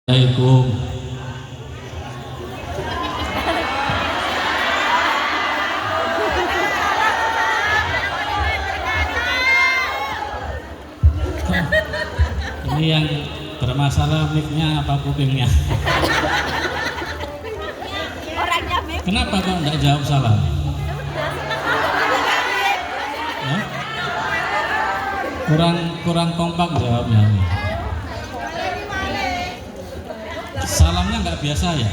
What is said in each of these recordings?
Assalamualaikum. Ini yang bermasalah mic-nya apa kupingnya? Kenapa kok enggak jawab salam? Ya? Kurang kompak jawabnya. Salamnya nggak biasa ya?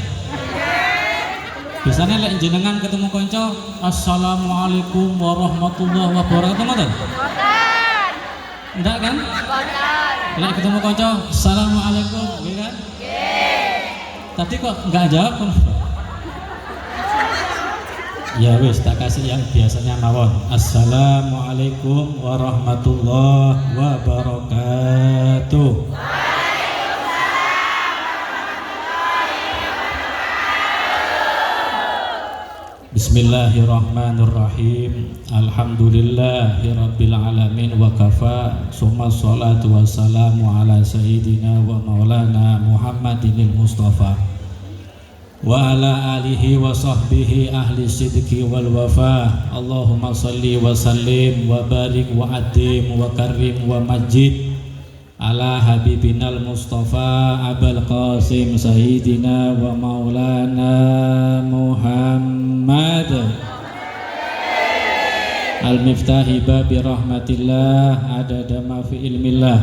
Biasanya lek jenengan ketemu konco, assalamualaikum warahmatullahi wabarakatuh, ngoten? Enggak kan? Lek ketemu konco, assalamualaikum, gitu kan? Tadi kok nggak jawab kenapa? Ya wis, tak kasih yang biasanya mawon. Assalamualaikum warahmatullahi wabarakatuh. Bismillahirrahmanirrahim. Alhamdulillahirabbil alamin wa kafa. Summa sholatu wassalamu ala sayyidina wa maulana Muhammadinil Mustafa wa ala alihi wa sahbihi ahli sidqi wal wafa. Allahumma salli wa sallim wa barik wa adim wa karim wa majid ala habibinal Mustafa Abul Qasim Sayyidina wa maulana Muhammad al-miftahi babi rahmatillah adada ma fi ilmillah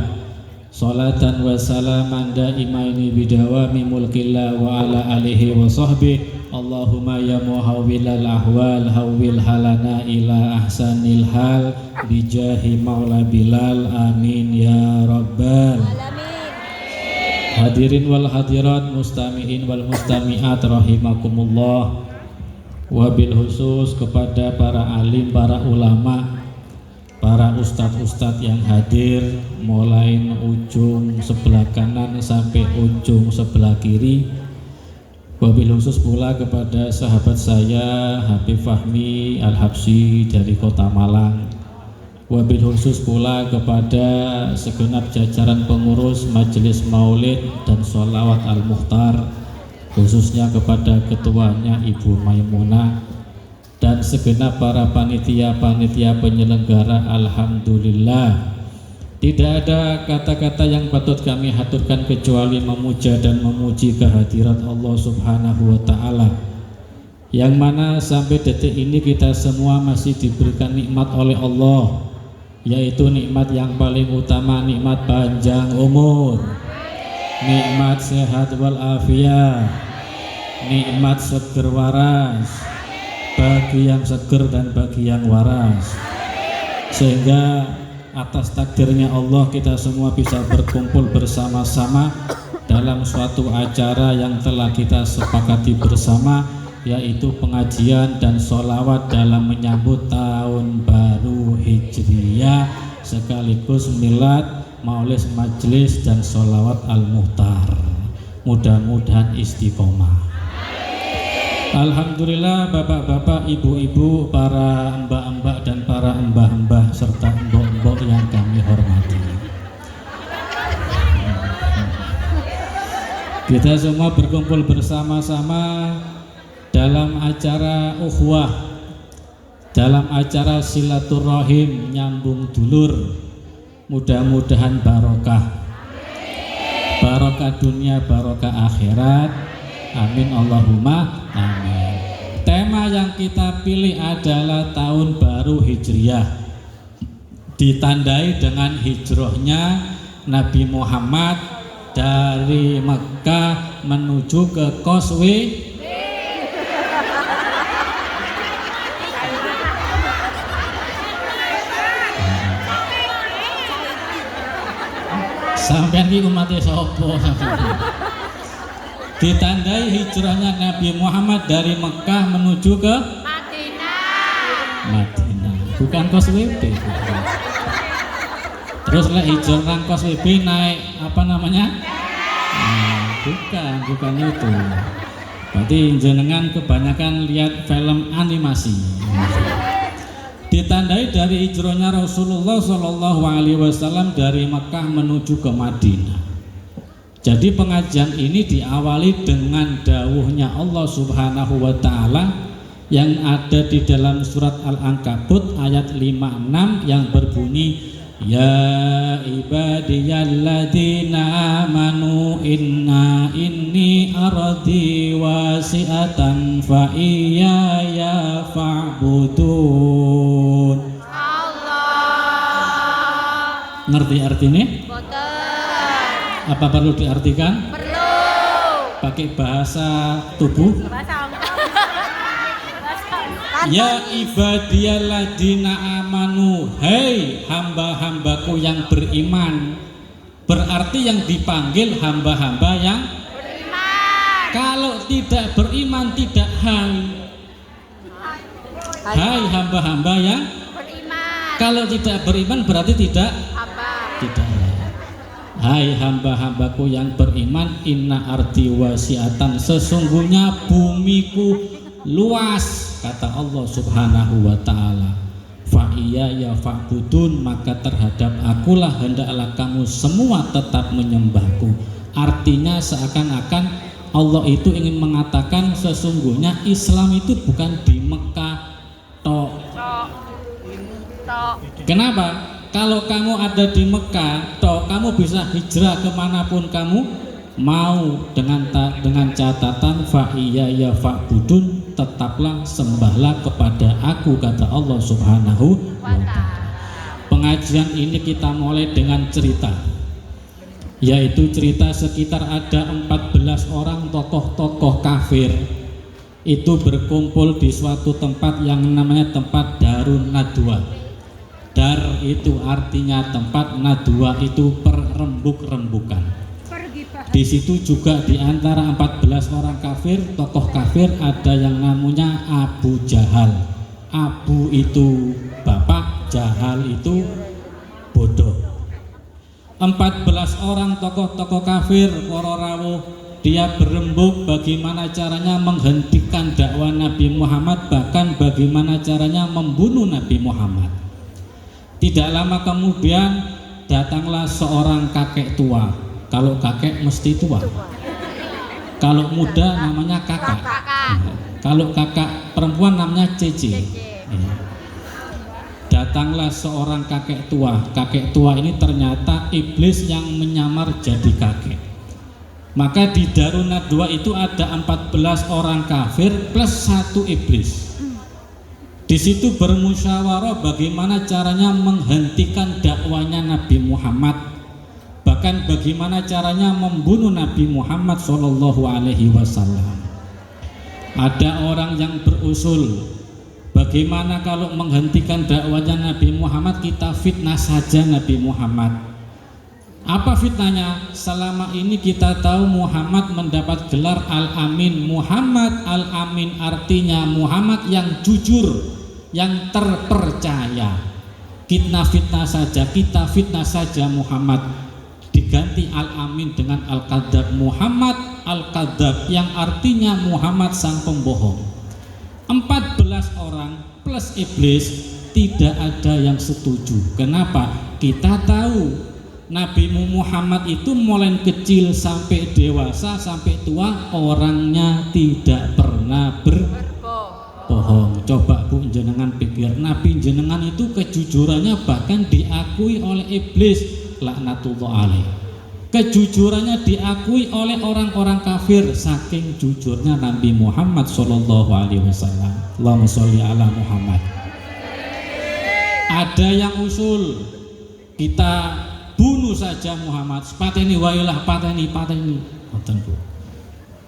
salatan wa salaman daimaini bidawami mulkillah wa ala alihi wa sahbihi. Allahumma ya muhawwilal ahwal hawwil halana ila ahsanil hal bijahi maula Bilal, amin ya rabbal alamin. Hadirin wal hadirat, mustami'in wal mustami'at rahimakumullah. Wabil khusus kepada para alim, para ulama, para ustadz-ustadz yang hadir mulai ujung sebelah kanan sampai ujung sebelah kiri. Wabil khusus pula kepada sahabat saya Habib Fahmi Al-Habsyi dari Kota Malang. Wabil khusus pula kepada segenap jajaran pengurus Majelis Maulid dan Sholawat Al-Mukhtar, khususnya kepada ketuanya Ibu Maimunah dan segenap para panitia-panitia penyelenggara. Alhamdulillah, tidak ada kata-kata yang patut kami haturkan kecuali memuja dan memuji kehadirat Allah Subhanahu wa Ta'ala, yang mana sampai detik ini kita semua masih diberikan nikmat oleh Allah, yaitu nikmat yang paling utama, nikmat panjang umur, nikmat sehat walafiat, nikmat seger waras bagi yang seger dan bagi yang waras, sehingga atas takdirnya Allah kita semua bisa berkumpul bersama-sama dalam suatu acara yang telah kita sepakati bersama, yaitu pengajian dan sholawat dalam menyambut tahun baru Hijriyah sekaligus milad maulid majelis dan sholawat Al-Mukhtar. Mudah-mudahan istiqomah. Alhamdulillah, bapak-bapak, ibu-ibu, para mbak-mbak dan para mbah-mbah serta mbok-mbok yang kami hormati. Kita semua berkumpul bersama-sama dalam acara ukhuwah, dalam acara silaturahim, nyambung dulur. Mudah-mudahan barokah, barokah dunia, barokah akhirat. Amin Allahumma amin. Tema yang kita pilih adalah tahun baru Hijriyah, ditandai dengan hijrahnya Nabi Muhammad dari Mekah menuju ke Causeway sampai di umatnya sopo. Ditandai hijrahnya Nabi Muhammad dari Mekah menuju ke Madinah, bukan Causeway B. Terus lah hijrah nang Causeway B naik apa namanya? Bukan itu. Berarti jenengan kebanyakan lihat film animasi. Ditandai dari hijrahnya Rasulullah SAW dari Mekah menuju ke Madinah. Jadi pengajian ini diawali dengan dawuhnya Allah Subhanahu wa taala yang ada di dalam surat Al-Ankabut ayat 56 yang berbunyi, ya ibadiyalladzina amanu inni ardi wasi'atan fa iyaya fa'budun. Allah. Ngerti artinya? Boten. Apa perlu diartikan? Perlu. Pakai bahasa tubuh? Bahasa ya ibadiyalladzina amanu, hei hamba-hambaku yang beriman. Berarti yang dipanggil hamba-hamba yang beriman. Kalau tidak beriman tidak hai. Hai hamba-hamba yang beriman. Kalau tidak beriman berarti tidak hamba. Tidak. Hai hamba-hambaku yang beriman, inna ardi wasi'atan, sesungguhnya bumiku luas, kata Allah Subhanahu wa taala. Fa iya ya fa'budun, maka terhadap akulah hendaklah kamu semua tetap menyembahku. Artinya seakan-akan Allah itu ingin mengatakan sesungguhnya Islam itu bukan di Mekah tok. Kenapa? Kalau kamu ada di Mekah tok, kamu bisa hijrah kemanapun kamu mau, dengan catatan fa iya ya fa'budun, tetaplah sembahlah kepada aku, kata Allah Subhanahu wa ta'ala. Pengajian ini kita mulai dengan cerita, yaitu cerita sekitar ada 14 orang tokoh-tokoh kafir itu berkumpul di suatu tempat yang namanya tempat Darun Nadwa. Dar itu artinya tempat, Nadwa itu perembuk-rembukan. Di situ juga di antara 14 orang kafir, tokoh kafir, ada yang namanya Abu Jahal. Abu itu bapak, Jahal itu bodoh. 14 orang tokoh-tokoh kafir, para rawuh, dia berembuk bagaimana caranya menghentikan dakwah Nabi Muhammad, bahkan bagaimana caranya membunuh Nabi Muhammad. Tidak lama kemudian datanglah seorang kakek tua. Kalau kakek mesti tua. Kalau muda namanya kakak. Kalau kakak perempuan namanya cece. Datanglah seorang kakek tua. Kakek tua ini ternyata iblis yang menyamar jadi kakek. Maka di Darun Nadwa itu ada 14 orang kafir plus 1 iblis. Di situ bermusyawarah bagaimana caranya menghentikan dakwanya Nabi Muhammad, bahkan bagaimana caranya membunuh Nabi Muhammad Shallallahu Alaihi Wasallam. Ada orang yang berusul, bagaimana kalau menghentikan dakwanya Nabi Muhammad kita fitnah saja Nabi Muhammad. Apa fitnahnya? Selama ini kita tahu Muhammad mendapat gelar Al-Amin. Muhammad Al-Amin artinya Muhammad yang jujur, yang terpercaya. Kita fitnah saja Muhammad, diganti Al-Amin dengan Al-Kadzab. Muhammad Al-Kadzab yang artinya Muhammad sang pembohong. 14 orang plus iblis tidak ada yang setuju. Kenapa? Kita tahu Nabi Muhammad itu mulai kecil sampai dewasa sampai tua orangnya tidak pernah berbohong. Coba Bu jenengan pikir, Nabi jenengan itu kejujurannya bahkan diakui oleh iblis laknatullah alaih. Kejujurannya diakui oleh orang-orang kafir saking jujurnya Nabi Muhammad sallallahu alaihi wasallam. Allahumma sholli ala Muhammad. Ada yang usul kita bunuh saja Muhammad, pateni wailah, pateni.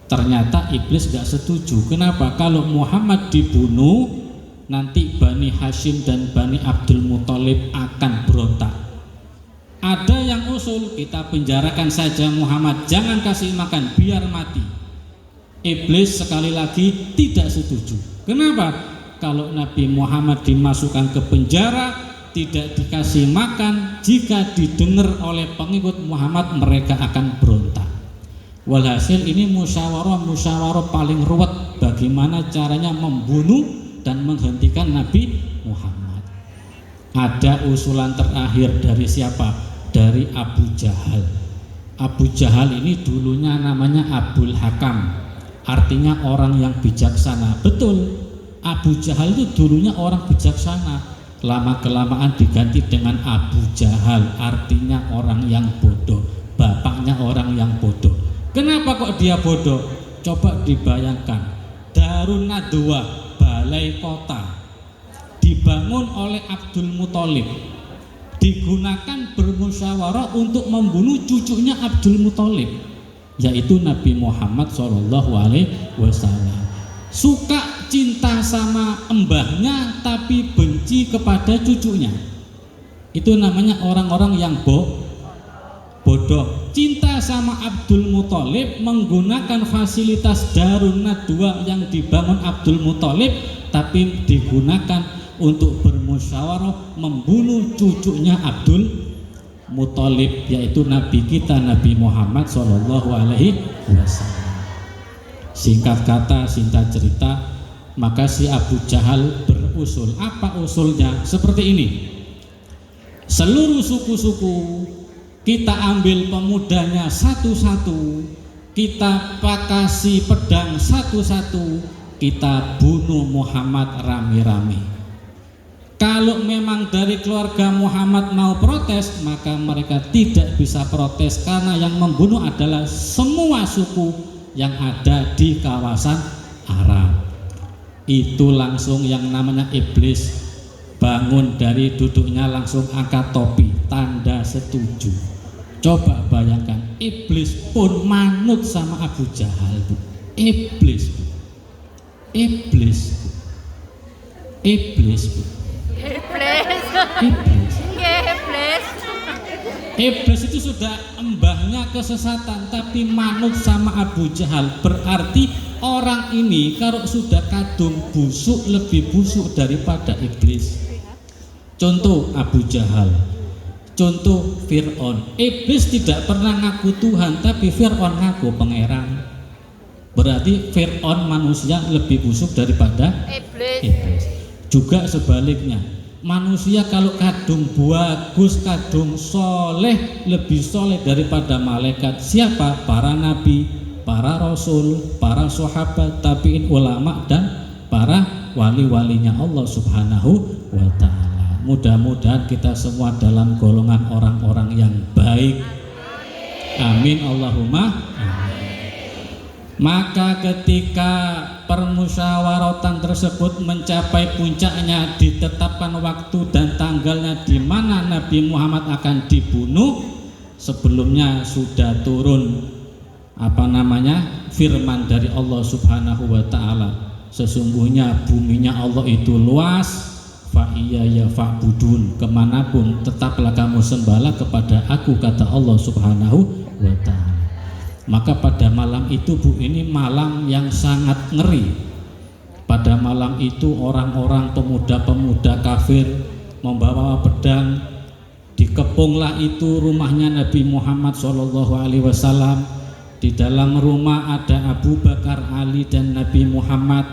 Ternyata iblis gak setuju. Kenapa? Kalau Muhammad dibunuh, nanti Bani Hashim dan Bani Abdul Muthalib akan berontak. Ada yang usul kita penjarakan saja Muhammad, jangan kasih makan, biar mati. Iblis sekali lagi tidak setuju. Kenapa? Kalau Nabi Muhammad dimasukkan ke penjara, tidak dikasih makan, jika didengar oleh pengikut Muhammad mereka akan berontak. Walhasil ini musyawarah paling ruwet bagaimana caranya membunuh dan menghentikan Nabi Muhammad. Ada usulan terakhir dari siapa? Dari Abu Jahal. Abu Jahal ini dulunya namanya Abul Hakam, artinya orang yang bijaksana. Betul, Abu Jahal itu dulunya orang bijaksana, lama-kelamaan diganti dengan Abu Jahal, artinya orang yang bodoh, bapaknya orang yang bodoh. Kenapa kok dia bodoh? Coba dibayangkan, Darun Nadwa, balai kota, dibangun oleh Abdul Muthalib, digunakan bermusyawarah untuk membunuh cucunya Abdul Muthalib, yaitu Nabi Muhammad SAW. Suka cinta sama embahnya tapi benci kepada cucunya. Itu namanya orang-orang yang bodoh. Cinta sama Abdul Muthalib, menggunakan fasilitas Darun Nadwa yang dibangun Abdul Muthalib, tapi digunakan untuk bermusyawarah membunuh cucunya Abdul Muthalib, yaitu Nabi kita Nabi Muhammad SAW. Singkat kata, singkat cerita, maka si Abu Jahal berusul. Apa usulnya? Seperti ini: seluruh suku-suku kita ambil pemudanya satu-satu, kita pakasi pedang satu-satu, kita bunuh Muhammad rame-rame. Kalau memang dari keluarga Muhammad mau protes, maka mereka tidak bisa protes, karena yang membunuh adalah semua suku yang ada di kawasan Arab. Itu langsung yang namanya iblis bangun dari duduknya, langsung angkat topi, tanda setuju. Coba bayangkan, iblis pun manut sama Abu Jahal, Bu. Iblis, Bu. Iblis, Bu. Iblis, Bu. Iblis itu sudah embahnya kesesatan, tapi manut sama Abu Jahal. Berarti orang ini kalau sudah kadung busuk, lebih busuk daripada iblis. Contoh Abu Jahal, contoh Fir'aun. Iblis tidak pernah ngaku Tuhan, tapi Fir'aun ngaku pangeran. Berarti Fir'aun manusia lebih busuk daripada iblis. Juga sebaliknya, manusia kalau kadung bagus, kadung soleh, lebih soleh daripada malaikat. Siapa? Para nabi, para rasul, para sahabat, tabi'in, ulama, dan para wali-walinya Allah Subhanahu wa ta'ala. Mudah-mudahan kita semua dalam golongan orang-orang yang baik. Amin Allahumma amin. Maka ketika permusyawaratan tersebut mencapai puncaknya, ditetapkan waktu dan tanggalnya di mana Nabi Muhammad akan dibunuh. Sebelumnya sudah turun firman dari Allah Subhanahu wa ta'ala, sesungguhnya buminya Allah itu luas, fa iya ya fa'budun, kemanapun tetaplah kamu sembahlah kepada aku, kata Allah Subhanahu wa ta'ala. Maka pada malam itu, Bu, ini malam yang sangat ngeri. Pada malam itu orang-orang pemuda-pemuda kafir membawa pedang. Dikepunglah itu rumahnya Nabi Muhammad SAW. Di dalam rumah ada Abu Bakar, Ali, dan Nabi Muhammad.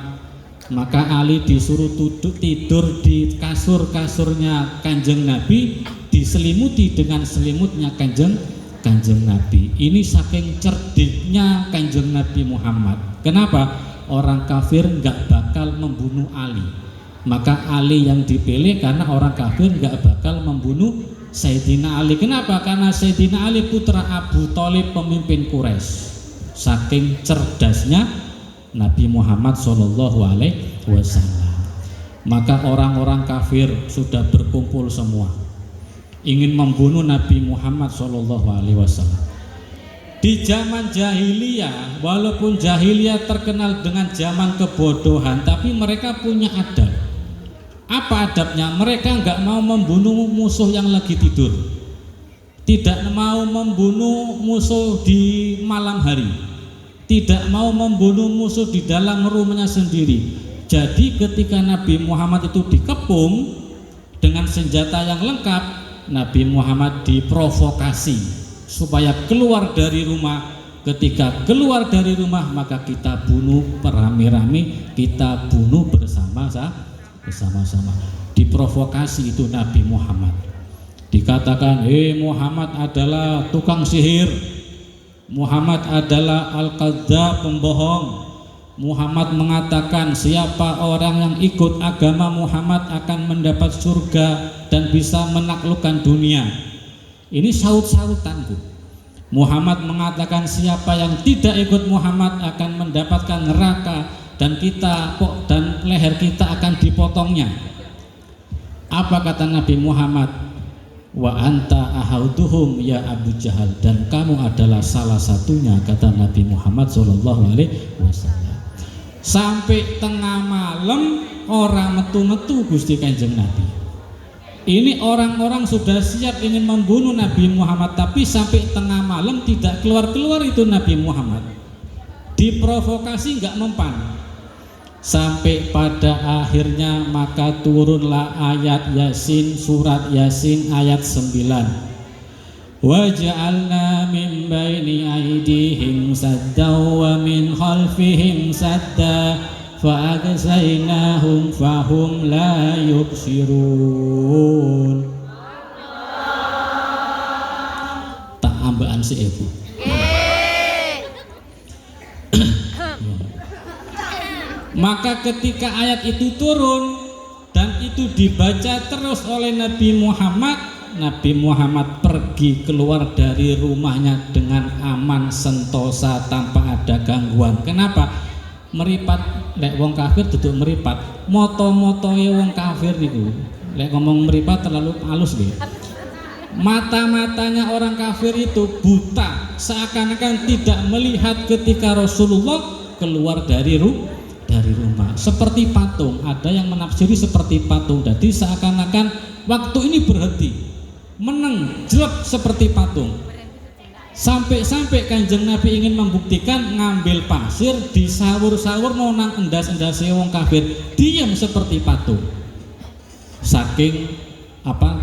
Maka Ali disuruh tidur di kasur-kasurnya Kanjeng Nabi, diselimuti dengan selimutnya Kanjeng Nabi. Ini saking cerdiknya Kanjeng Nabi Muhammad. Kenapa? Orang kafir nggak bakal membunuh Ali. Maka Ali yang dipilih karena orang kafir nggak bakal membunuh Sayyidina Ali. Kenapa? Karena Sayyidina Ali putra Abu Thalib, pemimpin Quraisy. Saking cerdasnya Nabi Muhammad SAW. Maka orang-orang kafir sudah berkumpul semua, ingin membunuh Nabi Muhammad SAW. Di zaman jahiliyah, walaupun jahiliyah terkenal dengan zaman kebodohan, tapi mereka punya adab. Apa adabnya? Mereka nggak mau membunuh musuh yang lagi tidur, tidak mau membunuh musuh di malam hari, tidak mau membunuh musuh di dalam rumahnya sendiri. Jadi ketika Nabi Muhammad itu dikepung dengan senjata yang lengkap, Nabi Muhammad diprovokasi supaya keluar dari rumah. Ketika keluar dari rumah, maka kita bunuh rame-rame, kita bunuh bersama-sama. Diprovokasi itu Nabi Muhammad. Dikatakan, Muhammad adalah tukang sihir, Muhammad adalah al-qadzab, pembohong. Muhammad mengatakan siapa orang yang ikut agama Muhammad akan mendapat surga dan bisa menaklukkan dunia. Ini saut-sautanku. Muhammad mengatakan siapa yang tidak ikut Muhammad akan mendapatkan neraka dan leher kita akan dipotongnya. Apa kata Nabi Muhammad? Wa anta ahauduhum ya Abu Jahal, dan kamu adalah salah satunya, kata Nabi Muhammad sallallahu alaihi wasallam. Sampai tengah malam orang metu-metu Gusti Kanjeng Nabi. Ini orang-orang sudah siap ingin membunuh Nabi Muhammad, tapi sampai tengah malam tidak keluar-keluar itu Nabi Muhammad. Diprovokasi nggak mempan. Sampai pada akhirnya maka turunlah ayat Yasin, surat Yasin ayat 9. وَجَعَلْنَا مِنْ بَيْنِ أَيْدِيهِمْ سَدًّا وَمِنْ خَلْفِهِمْ سَدًّا فَأَغْشَيْنَاهُمْ فَهُمْ لَا يُبْصِرُونَ. Tak ambaan si ibu. Maka ketika ayat itu turun dan itu dibaca terus oleh Nabi Muhammad pergi keluar dari rumahnya dengan aman sentosa tanpa ada gangguan. Kenapa? Meripat lek wong kafir duduk meripat. Moto-motoe wong kafir niku. Lek ngomong meripat terlalu halus nggih. Mata-matanya orang kafir itu buta, seakan-akan tidak melihat ketika Rasulullah keluar dari rumah. Seperti patung, ada yang menafsiri seperti patung. Jadi seakan-akan waktu ini berhenti, meneng jelek seperti patung. Sampai Kanjeng Nabi ingin membuktikan, ngambil pasir disawur-sawur nonang endas-endase wong kafir, diam seperti patung. Saking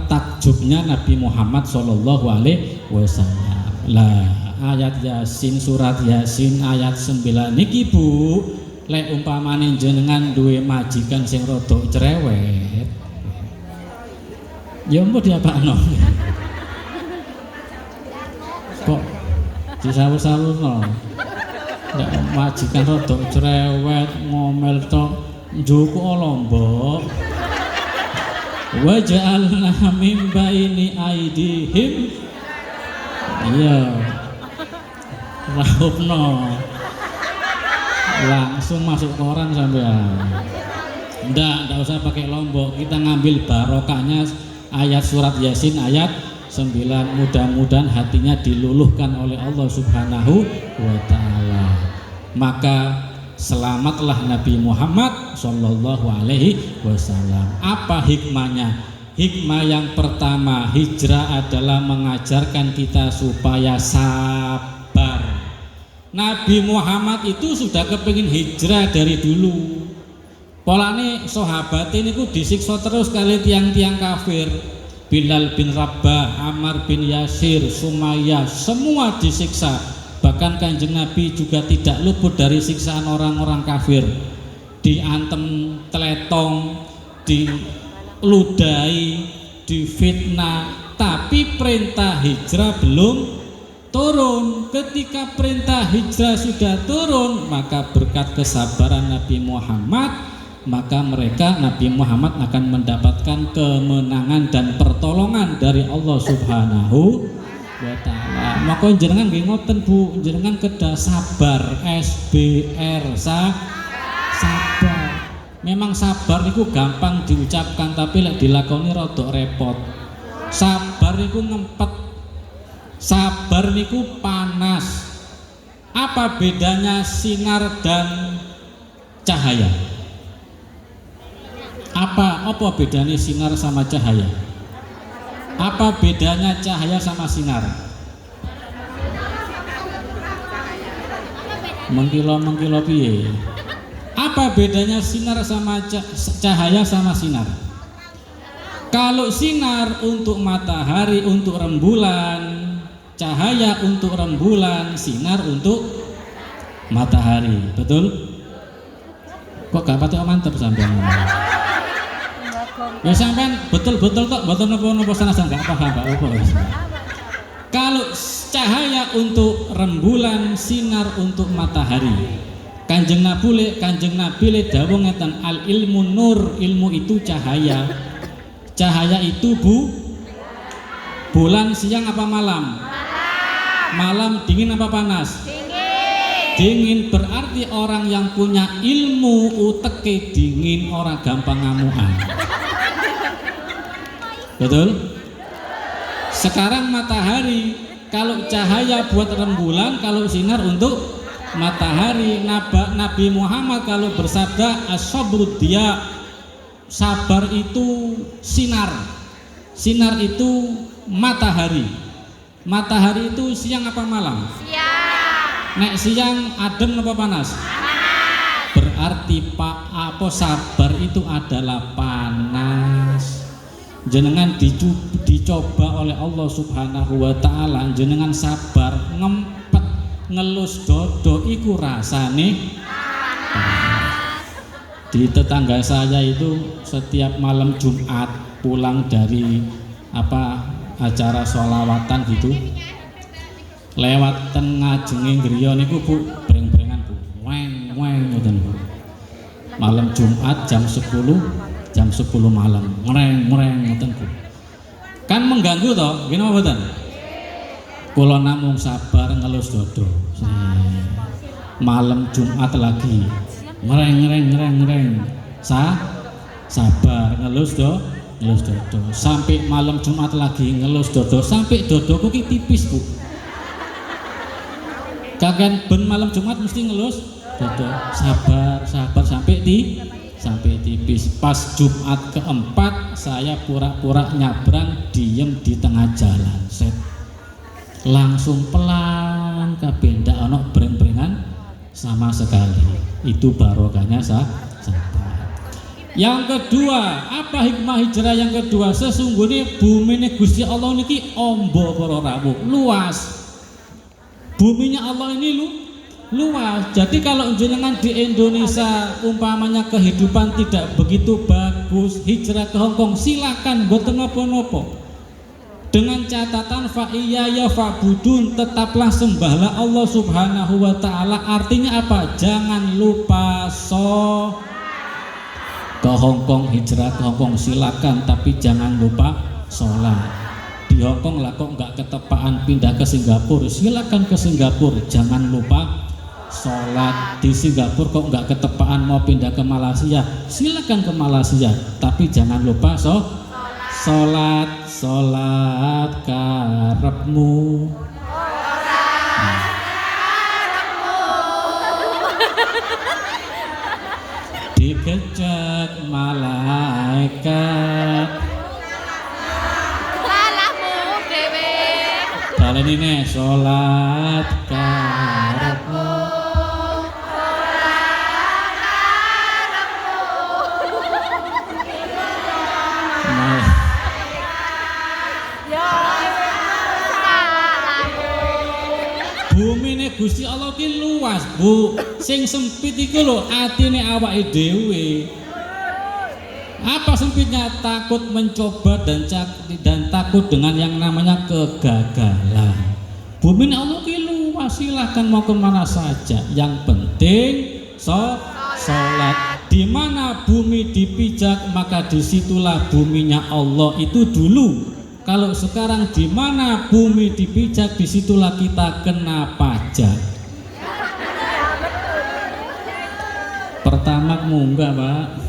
takjubnya Nabi Muhammad sallallahu alaihi wasallam. Lah ayat Yasin, surat Yasin ayat 9 niki Bu, lek umpamane jenengan duwe majikan sing rada cerewet, ya mbok diapakno? Kok disawur-sawurno? Nek majikan rada cerewet, ngomel tok, njuku lombok. Wa ja'alna min baini aidihim, iya rahupno, langsung masuk koran sampean. Ndak usah pakai lombok, kita ngambil barokahnya ayat surat Yasin ayat 9. Mudah-mudahan hatinya diluluhkan oleh Allah Subhanahu wa ta'ala. Maka selamatlah Nabi Muhammad sallallahu alaihi wasallam. Apa hikmahnya? Hikmah yang pertama, hijrah adalah mengajarkan kita supaya sabar. Nabi Muhammad itu sudah kepingin hijrah dari dulu. Polane sahabat ini ku disiksa terus kali tiang-tiang kafir. Bilal bin Rabah, Ammar bin Yasir, Sumayyah, semua disiksa. Bahkan Kanjeng Nabi juga tidak luput dari siksaan orang-orang kafir. Diantem teletong, diludahi, difitnah, tapi perintah hijrah belum turun. Ketika perintah hijrah sudah turun, maka berkat kesabaran Nabi Muhammad, maka Nabi Muhammad akan mendapatkan kemenangan dan pertolongan dari Allah Subhanahu wa ta'ala. Maka jenengan nggih ngoten Bu, jenengan kedah sabar, SBR sabar. Memang sabar itu gampang diucapkan, tapi lek dilakoni rada repot. Sabar itu ngempet, sabar niku panas. Apa bedanya sinar dan cahaya? Apa bedanya sinar sama cahaya? Apa bedanya cahaya sama sinar? Mengkilo piye? Apa bedanya sinar sama cahaya sama sinar? Kalau sinar untuk matahari, untuk rembulan, cahaya untuk rembulan, sinar untuk matahari, betul? Kok gak pati mantep sampean? Ya sampean betul-betul kok, mboten napa-napa sanajan gak paham, Pak. Kalau cahaya untuk rembulan, sinar untuk matahari. Kanjeng Nabi dawuh ngeten, al ilmu nur, ilmu itu cahaya. Cahaya itu bulan siang apa malam? Malam dingin apa panas? Dingin. Berarti orang yang punya ilmu uteke dingin, orang gampang ngamukan. Betul? Sekarang matahari, kalau cahaya buat rembulan, kalau sinar untuk matahari. Nabi Muhammad kalau bersabda as-sabru dia, sabar itu sinar. Sinar itu matahari. Matahari itu siang apa malam? Siang. Nek siang adem apa panas? Panas. Berarti sabar itu adalah panas. Jenengan dicoba oleh Allah Subhanahu wa taala, jenengan sabar, ngempet ngelus dodo iku rasane panas. Di tetangga saya itu setiap malam Jumat pulang dari acara sholawatan gitu, lewat tengah ngajenge griya niku Bu, breng-brengan Bu, weng ngoten Bu. Malam Jumat jam 10 malam ngreng ngoten Bu. Kan mengganggu toh, gini apa mboten? Kula namung sabar ngelus dodo. Malam Jumat lagi ngreng. Sabar ngelus dodo. Sampai malam Jumat lagi ngelus dodo, sampai dodoku ki tipis Bu. Kagan ben malam Jumat mesti ngelus dodo. Sabar sampai tipis. Pas Jumat keempat saya pura-pura nyabrang, diem di tengah jalan, set. Langsung pelan kabeh, ndak ono breng-brengan sama sekali. Itu barokahnya sabar. Yang kedua, apa hikmah hijrah yang kedua? Sesungguhnya bumi ini Gusti Allah niki ombo para rawuh, luas. Buminya Allah ini luas. Jadi kalau jenengan di Indonesia umpamanya kehidupan tidak begitu bagus, hijrah ke Hongkong silakan, mboten napa-napa. Dengan catatan fa iyaya fa'budun, tetaplah sembahlah Allah Subhanahu wa taala. Artinya apa? Jangan lupa ke Hongkong, hijrah ke Hongkong silakan, tapi jangan lupa sholat. Di Hongkong lah kok nggak ketepaan pindah ke Singapura, silakan ke Singapura, jangan lupa sholat. Di Singapura kok nggak ketepaan mau pindah ke Malaysia, silakan ke Malaysia, tapi jangan lupa sholat karepmu. Dikejak malaikat salahmu dewe. Kalian ini sholat karepmu. Bumi ini Gusti Allah ki luas Bu, sing sempit iku lho atine awake dhewe. Apa sempitnya? Takut mencoba dan takut dengan yang namanya kegagalan. Bumi ini Allah ki luas, silahkan mau kemana saja, yang penting sholat. Di mana bumi dipijak maka disitulah buminya Allah itu dulu. Kalau sekarang di mana bumi dipijak, disitulah kita kena pajak. Pertamax munggah Pak,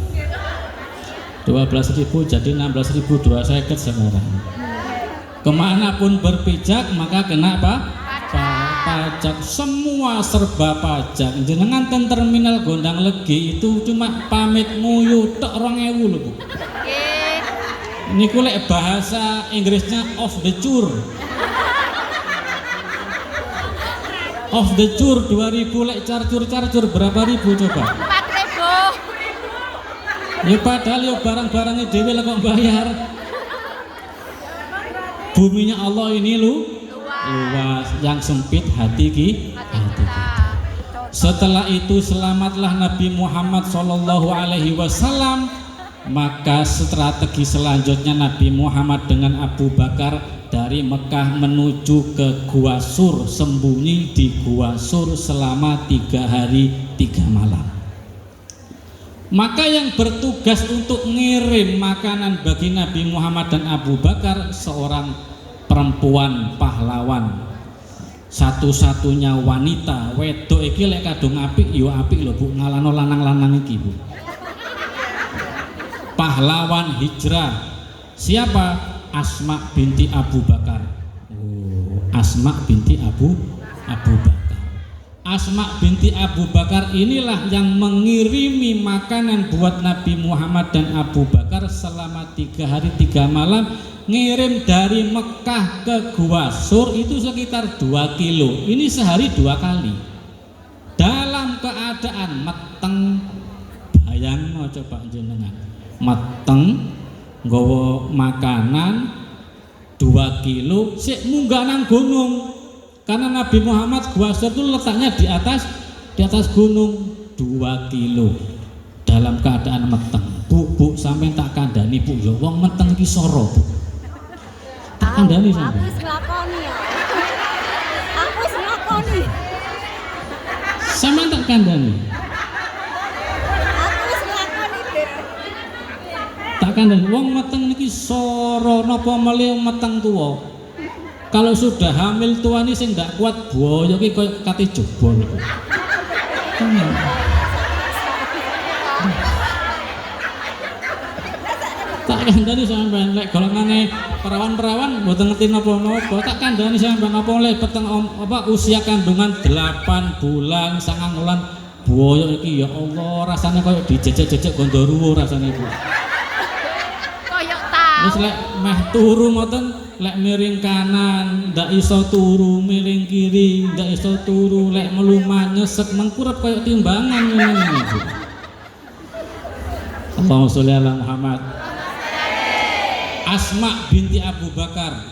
12.000 jadi 16.250 sekarang. Kemanapun berpijak maka kena pajak. Semua serba pajak. Jenengan ten terminal Gondang Legi itu cuma pamit nguyu tok 2.000 lho Bu. Ini kulek bahasa Inggrisnya off the tour 2000 lek carcur berapa ribu coba? 4.000. Ya padahal ya barang-barangnya dewe lah kok bayar. Buminya Allah ini luas, yang sempit hati kita. Setelah itu selamatlah Nabi Muhammad SAW. Maka strategi selanjutnya Nabi Muhammad dengan Abu Bakar dari Mekah menuju ke Gua Sur, sembunyi di Gua Sur selama 3 hari 3 malam. Maka yang bertugas untuk ngirim makanan bagi Nabi Muhammad dan Abu Bakar seorang perempuan pahlawan, satu-satunya wanita wedok iki lek kadung apik yo apik lho Bu, ngalano lanang-lanang iki Bu. Pahlawan hijrah. Siapa? Asma binti Abu Bakar. Asma binti Abu Bakar. Asma binti Abu Bakar inilah yang mengirimi makanan buat Nabi Muhammad dan Abu Bakar selama 3 hari 3 malam, ngirim dari Mekah ke Gua Sur itu sekitar 2 kilo. Ini sehari 2 kali. Dalam keadaan meteng, bayang mau coba jenengan. Meteng, nggawa makanan 2 kilo, sik munggah nang gunung. Karena Nabi Muhammad Gua Sur itu letaknya di atas gunung 2 kilo dalam keadaan meteng. Bu sampai tak kandani Bu, ya wong meteng iki soro Bu. Tak kandani sampai. Aku wis nglakoni ya. Aku wis nglakoni. Sampe tak kandani. Aku wis nglakoni, Beb. Tak kandani wong meteng niki soro napa melih meteng tuwa. Kalau sudah hamil tua ini sing ndak kuat boyo ki koyo kate jebol. Tak kandhani sampean lek golongane perawan-perawan mboten ngerti napa-napa, tak kandhani sampean apa oleh peteng usia kandungan 8 bulan 9 bulan boyo iki ya Allah rasane koyo dijejek-jejek Gondoruwo rasane Bu. Koyo ta. Wis lek meh turu ngoten lek miring kanan ndak iso turu, miring kiri ndak iso turu, lek melumah nyesek mengkurep kayak timbangan ngene iki. Allahumma sholli ala Muhammad. Asma binti Abu Bakar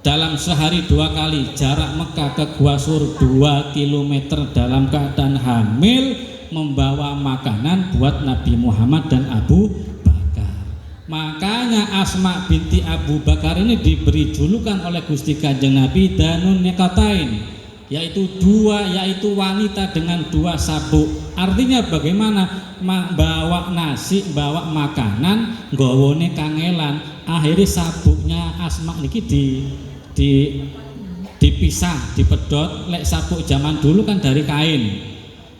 dalam sehari 2 kali jarak Mekah ke Gua Sur 2 km dalam keadaan hamil membawa makanan buat Nabi Muhammad dan Abu Bakar. Makanya Asma binti Abu Bakar ini diberi julukan oleh Gusti Kanjeng Nabi Danun Nikatain, yaitu wanita dengan 2 sabuk. Artinya bagaimana? Bawa nasi, bawa makanan, nggawone kangelan. Akhirnya sabuknya Asma niki dipisah, dipedot. Lek sabuk zaman dulu kan dari kain.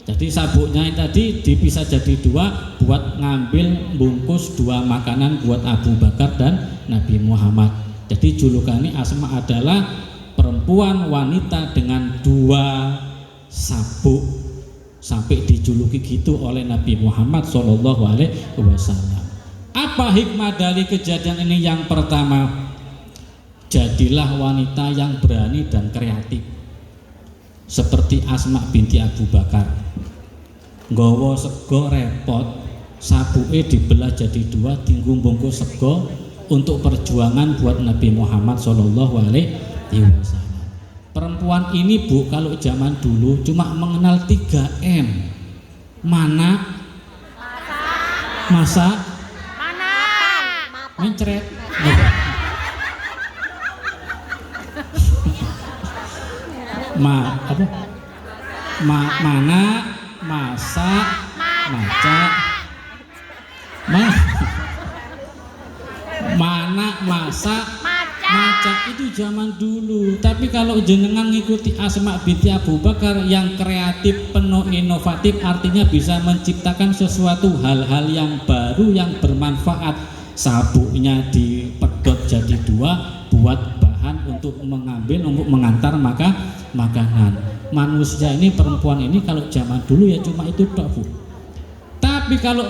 Jadi sabuknya tadi dipisah jadi 2 buat ngambil bungkus 2 makanan buat Abu Bakar dan Nabi Muhammad. Jadi julukannya Asma adalah perempuan wanita dengan 2 sabuk, sampai dijuluki gitu oleh Nabi Muhammad SAW. Apa hikmah dari kejadian ini? Yang pertama, jadilah wanita yang berani dan kreatif seperti Asma binti Abu Bakar. Nggawa sego repot, sabuke dibelah jadi 2, tinggung bungkus sego untuk perjuangan buat Nabi Muhammad SAW. Perempuan ini Bu, kalau zaman dulu cuma mengenal 3M. Mana? Masak. Mana? Mencret. Mana? Masak, masak, mana masak, masak itu zaman dulu. Tapi kalau jenengan ngikuti Asma binti Abu Bakar yang kreatif, penuh inovatif, artinya bisa menciptakan sesuatu hal-hal yang baru yang bermanfaat. Sabuknya dipedot jadi 2 buat bahan untuk mengambil, untuk mengantar makanan. Manusia ini, perempuan ini kalau zaman dulu ya cuma itu tok Bu. Tapi kalau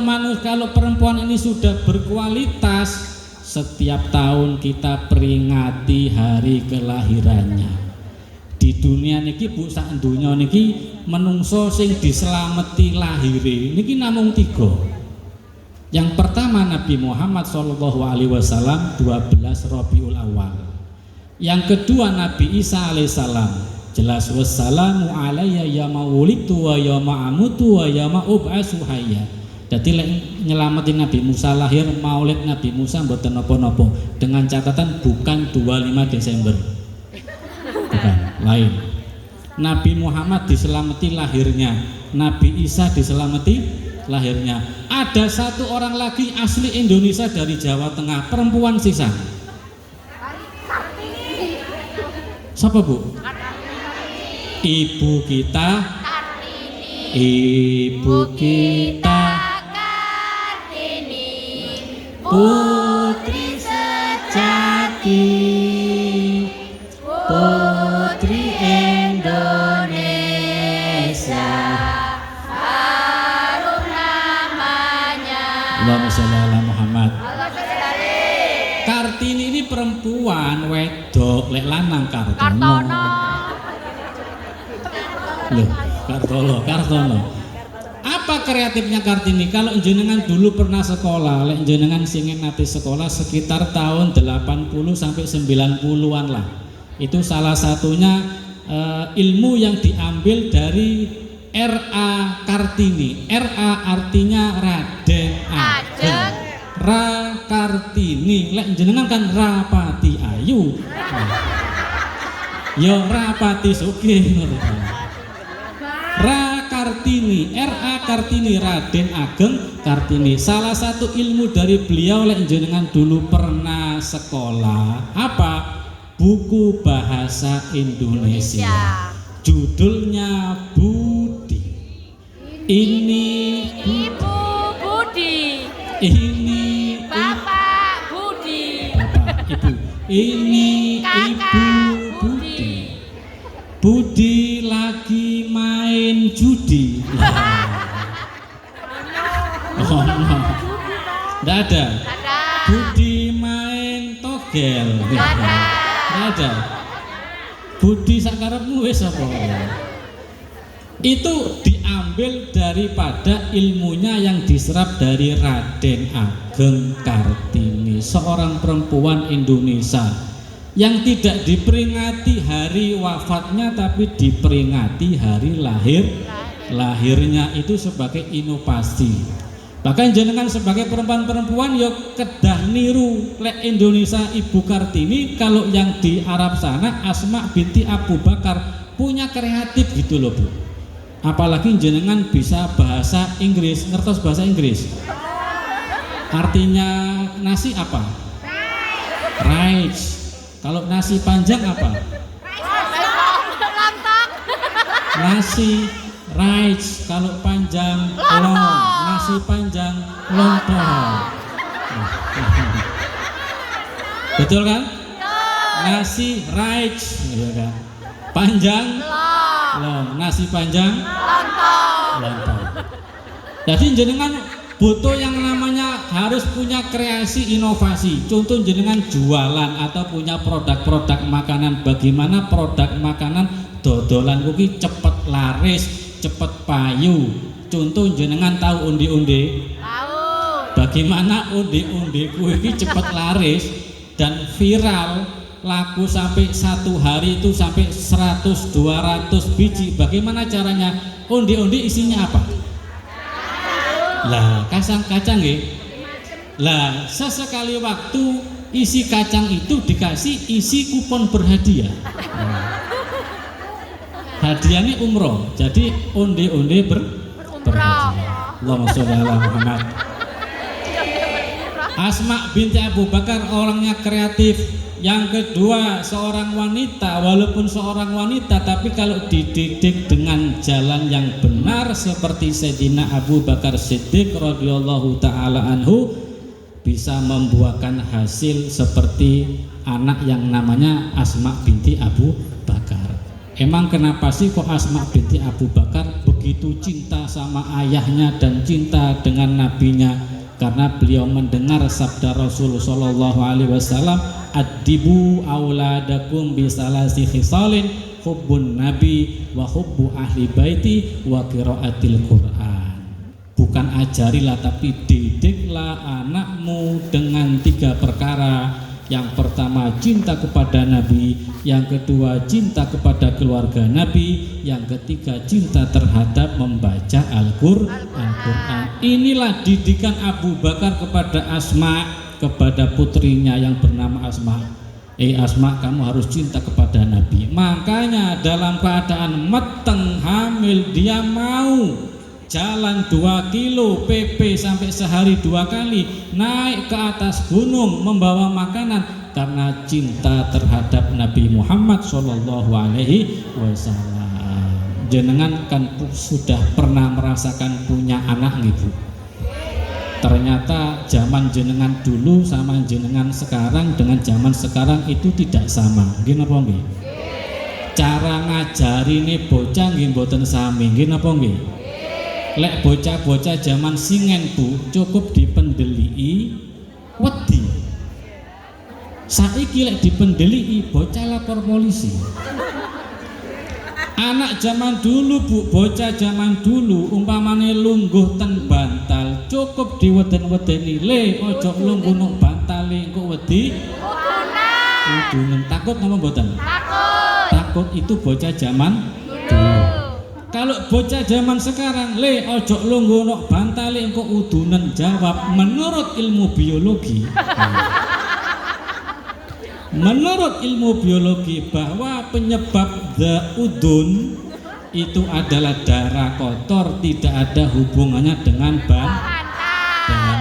perempuan ini sudah berkualitas, setiap tahun kita peringati hari kelahirannya. Di dunia niki Bu, sak donya niki menungso sing dislameti lahire niki namung 3. Yang pertama Nabi Muhammad SAW 12 Rabiul Awal. Yang kedua Nabi Isa alaihissalam, jelas wassalamu alayya yawma wulidtu wa yawma amutu wa yawma ub'atsu hayya. Jadi lek nyelamatin Nabi Musa lahir, maulid Nabi Musa mboten napa-napa, dengan catatan bukan 25 Desember. Bukan, lain. Nabi Muhammad diselamati lahirnya, Nabi Isa diselamati lahirnya. Ada satu orang lagi asli Indonesia dari Jawa Tengah, perempuan sisa. Siapa Bu? Ibu kita. Ibu kita. Putri sejati, putri Indonesia, harum namanya. Allahumma sholli ala Muhammad. Kartini ini perempuan wedok, lek lanang Kartono. Loh, Kartono. Apa kreatifnya Kartini? Kalau jenengan dulu pernah sekolah, lek jenengan singin nate sekolah sekitar tahun 80 sampai 90-an lah. Itu salah satunya ilmu yang diambil dari R.A. Kartini. R.A. artinya Raden Ageng. Ra Kartini, lek jenengan kan Rapati Ayu. Yo Rapati Sugih. Ra Kartini, R.A. Kartini, Raden Ageng Kartini. Salah satu ilmu dari beliau lek jenengan dulu pernah sekolah apa? Buku bahasa Indonesia. Judulnya Budi. Ini Ibu Budi. Ini Bapak Budi. Bapak Ibu. Ini Ibu Budi. Budi lagi main judi. Oh, no. Nggak ada. Budi main togel. Nggak ada. Budi sakarepmu wis apa? Itu diambil daripada ilmunya yang diserap dari Raden Ageng Kartini, seorang perempuan Indonesia yang tidak diperingati hari wafatnya tapi diperingati hari lahirnya. Itu sebagai inovasi. Bahkan jenengan sebagai perempuan ya kedah niru lek Indonesia Ibu Kartini. Kalau yang di Arab sana Asma binti Abu Bakar punya kreatif gitu loh Bu. Apalagi jenengan bisa bahasa Inggris, ngertos bahasa Inggris. Artinya nasi apa? Rice. Kalau nasi panjang apa? Nasi rice. Kalau panjang long. Nasi panjang lontong. Betul kan? Nasi rice, ya kan? Panjang long. Nasi panjang lontong. Jadi jenengan butuh yang namanya harus punya kreasi inovasi. Contoh jenengan jualan atau punya produk-produk makanan. Bagaimana produk makanan dodolan kuki cepet laris, cepet payu. Contoh jenengan tahu undi-undi? Tahu. Bagaimana undi-undi kuki cepet laris dan viral, laku sampai satu hari itu sampai 100-200 biji. Bagaimana caranya? Undi-undi isinya apa? Lah kacang nggih. Lah sesekali waktu isi kacang itu dikasih isi kupon berhadiah. Hadiahnya umroh. Jadi onde-onde berhadiah. Allahumma sholli ala Muhammad. Asma binti Abu Bakar orangnya kreatif. Yang kedua seorang wanita, walaupun seorang wanita tapi kalau dididik dengan jalan yang benar seperti Sayyidina Abu Bakar Siddiq radhiyallahu taala anhu bisa membuahkan hasil seperti anak yang namanya Asma binti Abu Bakar. Emang kenapa sih kok Asma binti Abu Bakar begitu cinta sama ayahnya dan cinta dengan nabinya? Karena beliau mendengar sabda Rasul sallallahu alaihi wasallam, "Addibu auladakum bisalasi khisalin, hubbun nabi wa hubbu ahli baiti wa qiraatil Qur'an." Bukan ajarilah tapi didiklah anakmu dengan 3 perkara. Yang pertama cinta kepada Nabi, yang kedua cinta kepada keluarga Nabi, yang ketiga cinta terhadap membaca Al-Qur'an. Al-Quran. Inilah didikan Abu Bakar kepada Asma, kepada putrinya yang bernama Asma. Asma, kamu harus cinta kepada Nabi. Makanya dalam keadaan meteng hamil, dia mau jalan 2 kilo PP sampai sehari 2 kali, naik ke atas gunung membawa makanan karena cinta terhadap Nabi Muhammad Shallallahu Alaihi Wasallam. Jenengan kan sudah pernah merasakan punya anak ibu. Ternyata zaman jenengan dulu sama jenengan sekarang dengan zaman sekarang itu tidak sama. Nggih napa nggih? Cara ngajari nih bocah nggih mboten sami. Nggih napa nggih? Lek bocah-bocah zaman singen Bu, cukup dipendelii wedi. Saiki lek dipendelii bocah lapor polisi. Anak zaman dulu Bu, bocah zaman dulu umpamane lungguh ten bantal cukup diweden-wedeni, le ojo lungguh nang bantale engko wedi udunan. Takut napa mboten? Takut itu bocah zaman dulu. Kalau bocah zaman sekarang, le ojo lungguh nang bantale engko udunan, jawab menurut ilmu biologi. Menurut ilmu biologi bahwa penyebab udun itu adalah darah kotor, tidak ada hubungannya dengan bantal.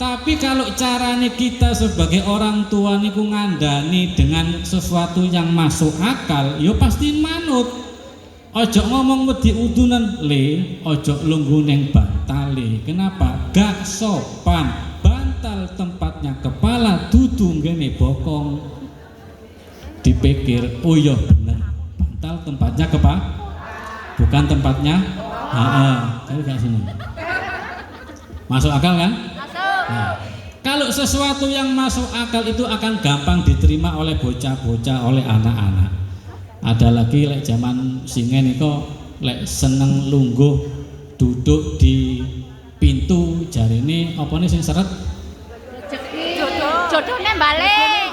Tapi kalau caranya kita sebagai orang tua niku ngandani dengan sesuatu yang masuk akal, yo pasti manut. Ojo ngomong wedi udunan, le ojo lungguh neng bantale. Kenapa? Gak sopan. Bantal tempatnya kepala, dudu ngene bokong. Dipikir, oh iya bener, bantal tempatnya bukan tempatnya. Jadi kayak sini. Masuk akal kan? Masuk. Nah, kalau sesuatu yang masuk akal itu akan gampang diterima oleh bocah-bocah, oleh anak-anak. Ada lagi lek zaman singen itu lek seneng lungguh duduk di pintu, jarine apa nih sing seret? Jodone balik.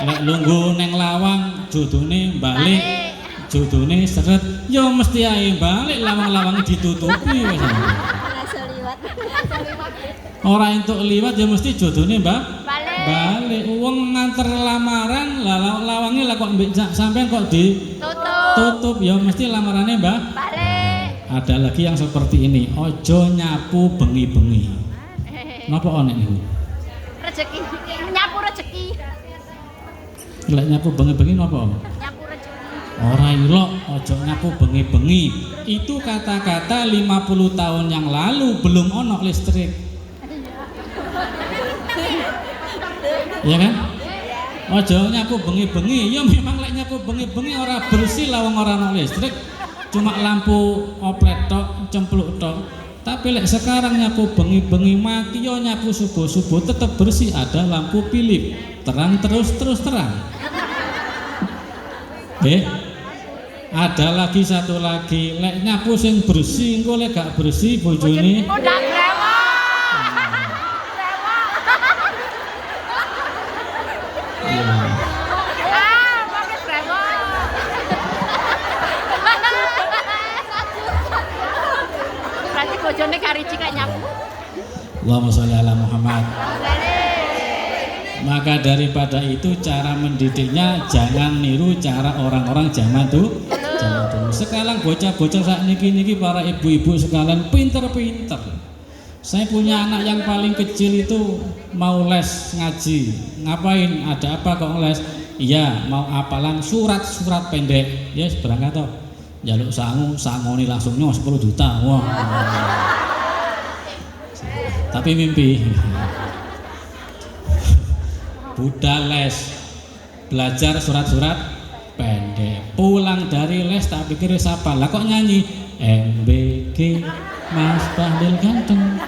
Lek lungguh neng lawang jodone balik. Jodone seret, yo mesti ae balik, lawang-lawang ditutupi wis. Ora entuk liwat ya mesti jodone balik. Wong nganter lamaran lawange lah kok sampean kok ditutup, ya mesti lamarannya balik. Ada lagi yang seperti ini, ojo nyapu bengi-bengi. Napa onek niku? Rezeki, nyapu rezeki. Lek nyapu bengi-bengi napa? Nyapu rezeki. Ora ilok, ojo nyapu bengi-bengi. Itu kata-kata 50 tahun yang lalu belum ono listrik. Ya kan? Ojo nyapu bengi-bengi. Ya memang lek nyapu bengi-bengi ora bersih lah wong ora ono listrik. Cuma lampu oplet tok, cempluk tok. Tapi lek sekarang nyapu bengi-bengi mati, yo nyapu subuh-subuh tetap bersih, ada lampu Philip, terang terus terang. Ada lagi satu lagi, lek nyapu sing bersih, engko lek gak bersih bojone. Bojone kari cika nyapu. Allahumma sholli ala Muhammad. Maka daripada itu cara mendidiknya jangan niru cara orang-orang zaman dulu. Sekarang bocah-bocah saat niki para ibu-ibu sekalian pinter-pinter. Saya punya anak yang paling kecil itu mau les ngaji. Ngapain? Ada apa kok les? Iya, mau hafalan surat-surat pendek. Yes, berangkat toh. Jaluk sangoni langsung 10 juta. Wah. Tapi mimpi. Budal les, belajar surat-surat pendek. Pulang dari les tak pikir siapa. Lah kok nyanyi MBG Mas Bahlil ganteng.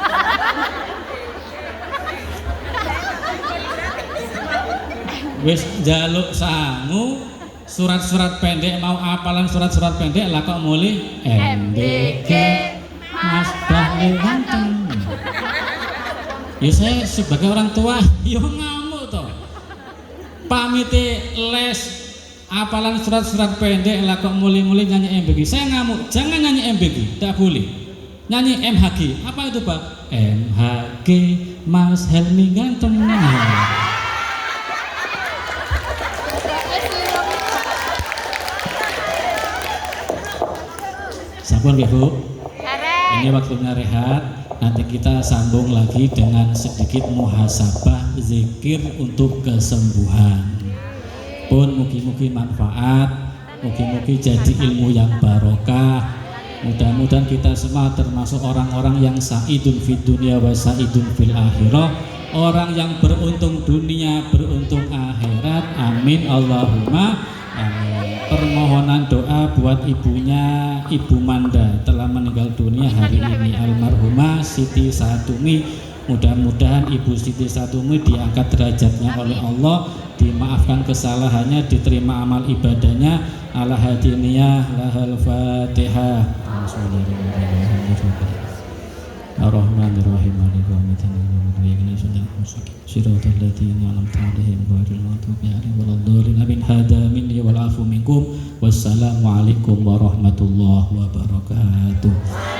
Wis jaluk sangu surat-surat pendek, mau hafalan surat-surat pendek lah kok mulai MBG Mas Bahlil ganteng. Ya saya sebagai orang tua yo ngamuk toh. Pamite les hafalan surat-surat pendek lah kok mulai-mulai nyanyi MBG. Saya ngamuk, jangan nyanyi MBG, tidak boleh. nyanyi MHG. Apa itu Pak? MHG Mas Helmi ganteng. Sampun nggih Bu. Ini waktunya rehat. Nanti kita sambung lagi dengan sedikit muhasabah zikir untuk kesembuhan. Pun mugi-mugi manfaat, mugi-mugi jadi ilmu yang barokah. Mudah-mudahan kita semua termasuk orang-orang yang sa'idun fid dunya wa sa'idun fil akhirah, orang yang beruntung dunia, beruntung akhirat. Amin Allahumma amin. Permohonan doa buat ibunya, Ibu Manda, telah meninggal dunia hari ini, almarhumah Siti Satumi. Mudah-mudahan Ibu Siti Satumi diangkat derajatnya oleh Allah, dimaafkan kesalahannya, diterima amal ibadahnya. Ala hadiniyah lahal fatihah. Ar-Rahmanir-Rahim. Siratal ladzina an'amta 'alaihim ghairil maghdubi 'alaihim waladdallin. Amin. Hada minni wal afu minkum. Wassalamu alaikum warahmatullahi wabarakatuh.